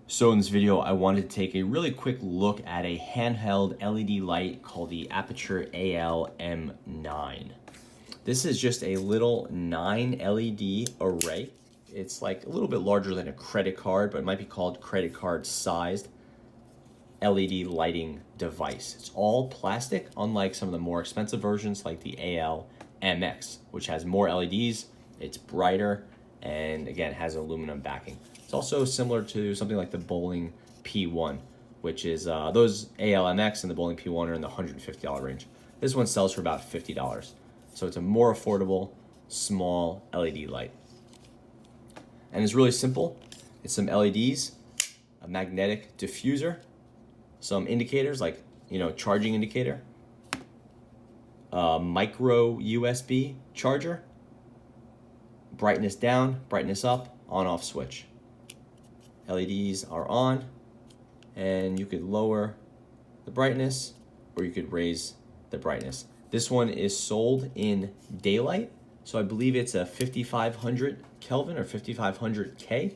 So in this video, I wanted to take a really quick look at a handheld LED light called the Aputure AL-M9. This is just a little 9 LED array. It's like a little bit larger than a credit card, but it might be called credit card sized LED lighting device. It's all plastic, unlike some of the more expensive versions like the AL-MX, which has more LEDs, it's brighter, and again, has aluminum backing. It's also similar to something like the Bowling P1, which is those AL-MX and the Bowling P1 are in the $150 range. This one sells for about $50. So it's a more affordable, small LED light. And it's really simple. It's some LEDs, a magnetic diffuser, some indicators like, charging indicator, a micro USB charger, brightness down, brightness up, on-off switch. LEDs are on, and you could lower the brightness or you could raise the brightness. This one is sold in daylight, so I believe it's a 5500 Kelvin or 5500 K,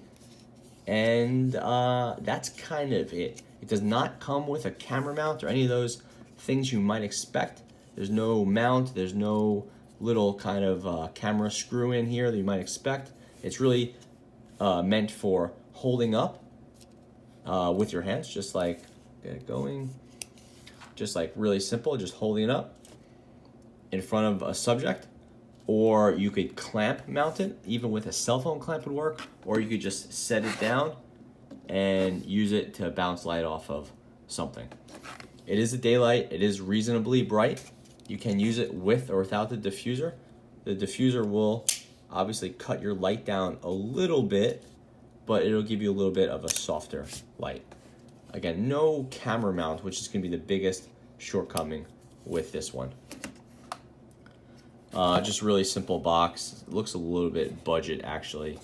and that's kind of it. It does not come with a camera mount or any of those things you might expect. There's no mount, there's no little kind of camera screw in here that you might expect. It's really meant for holding up with your hands, just like, get it going, just like really simple, just holding it up in front of a subject. Or you could clamp mount it, even with a cell phone clamp would work, or you could just set it down and use it to bounce light off of something. It is a daylight, it is reasonably bright. You can use it with or without the diffuser. The diffuser will obviously cut your light down a little bit, but it'll give you a little bit of a softer light. Again, no camera mount, which is going to be the biggest shortcoming with this one. Just really simple box. It looks a little bit budget actually,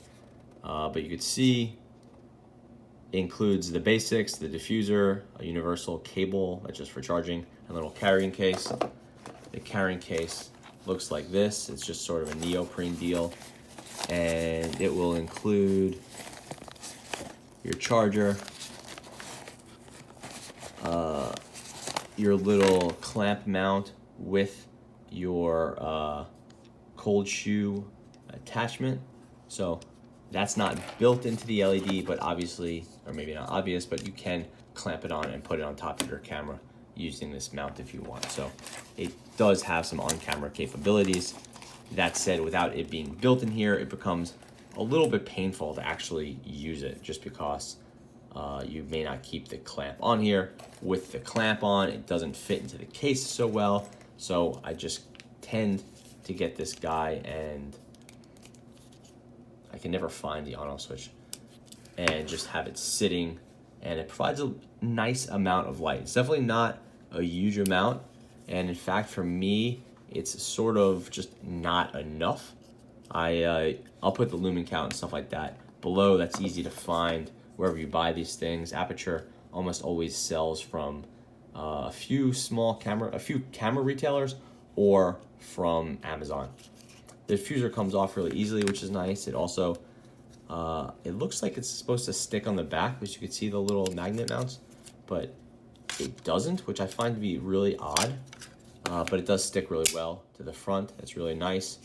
but you could see it includes the basics, the diffuser, a universal cable that's just for charging, a little carrying case. The carrying case looks like this. It's just sort of a neoprene deal, and it will include your charger, your little clamp mount with your cold shoe attachment. So that's not built into the LED, but obviously, or maybe not obvious, but you can clamp it on and put it on top of your camera using this mount if you want. So it does have some on-camera capabilities. That said, without it being built in here, it becomes a little bit painful to actually use it, just because you may not keep the clamp on here. With the clamp on, it doesn't fit into the case so well. So I just tend to get this guy, and I can never find the on-off switch, and just have it sitting, and it provides a nice amount of light. It's definitely not a huge amount, and in fact for me it's sort of just not enough. I'll put the lumen count and stuff like that below. That's easy to find wherever you buy these things. Aputure almost always sells from a few camera retailers or from Amazon. The diffuser comes off really easily, which is nice. It also it looks like it's supposed to stick on the back, which you can see the little magnet mounts, but it doesn't, which I find to be really odd. But it does stick really well to the front. That's really nice.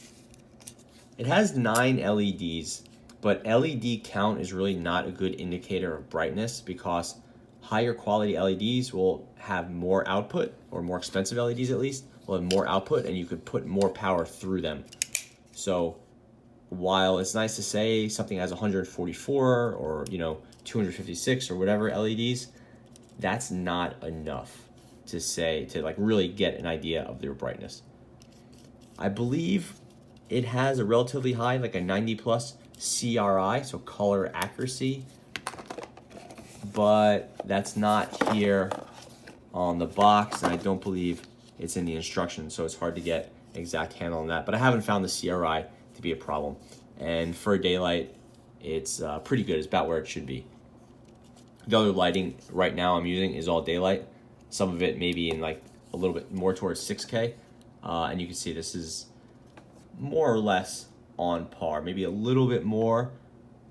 It has 9 LEDs, but LED count is really not a good indicator of brightness, because higher quality LEDs will have more output, or more expensive LEDs at least, will have more output, and you could put more power through them. So while it's nice to say something has 144 or 256 or whatever LEDs, that's not enough to like really get an idea of their brightness. I believe it has a relatively high, like a 90 plus CRI, so color accuracy, but that's not here on the box, and I don't believe it's in the instructions, so it's hard to get exact handle on that. But I haven't found the CRI to be a problem, and for daylight it's pretty good. It's about where it should be. The other lighting right now I'm using is all daylight. Some of it maybe in like a little bit more towards 6K, and you can see this is more or less on par, maybe a little bit more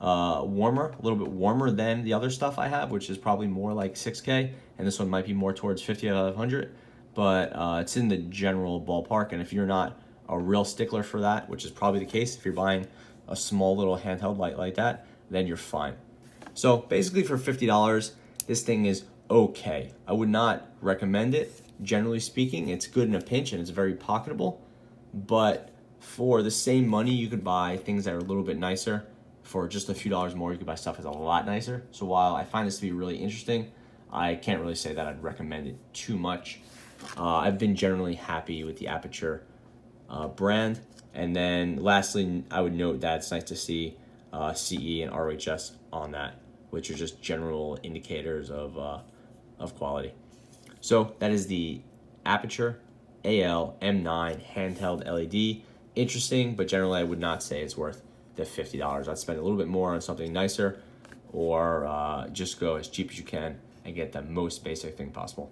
warmer, a little bit warmer than the other stuff I have, which is probably more like 6K, and this one might be more towards 5500, but it's in the general ballpark. And if you're not a real stickler for that, which is probably the case if you're buying a small little handheld light like that, then you're fine. So basically for $50, this thing is okay. I would not recommend it. Generally speaking, it's good in a pinch and it's very pocketable, but for the same money, you could buy things that are a little bit nicer. For just a few dollars more, you could buy stuff that's a lot nicer. So while I find this to be really interesting, I can't really say that I'd recommend it too much. I've been generally happy with the Aputure brand. And then lastly, I would note that it's nice to see CE and RHS on that, which are just general indicators of quality. So that is the Aputure AL-M9 handheld LED. Interesting, but generally I would not say it's worth the $50. I'd spend a little bit more on something nicer, or just go as cheap as you can and get the most basic thing possible.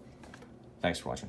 Thanks for watching.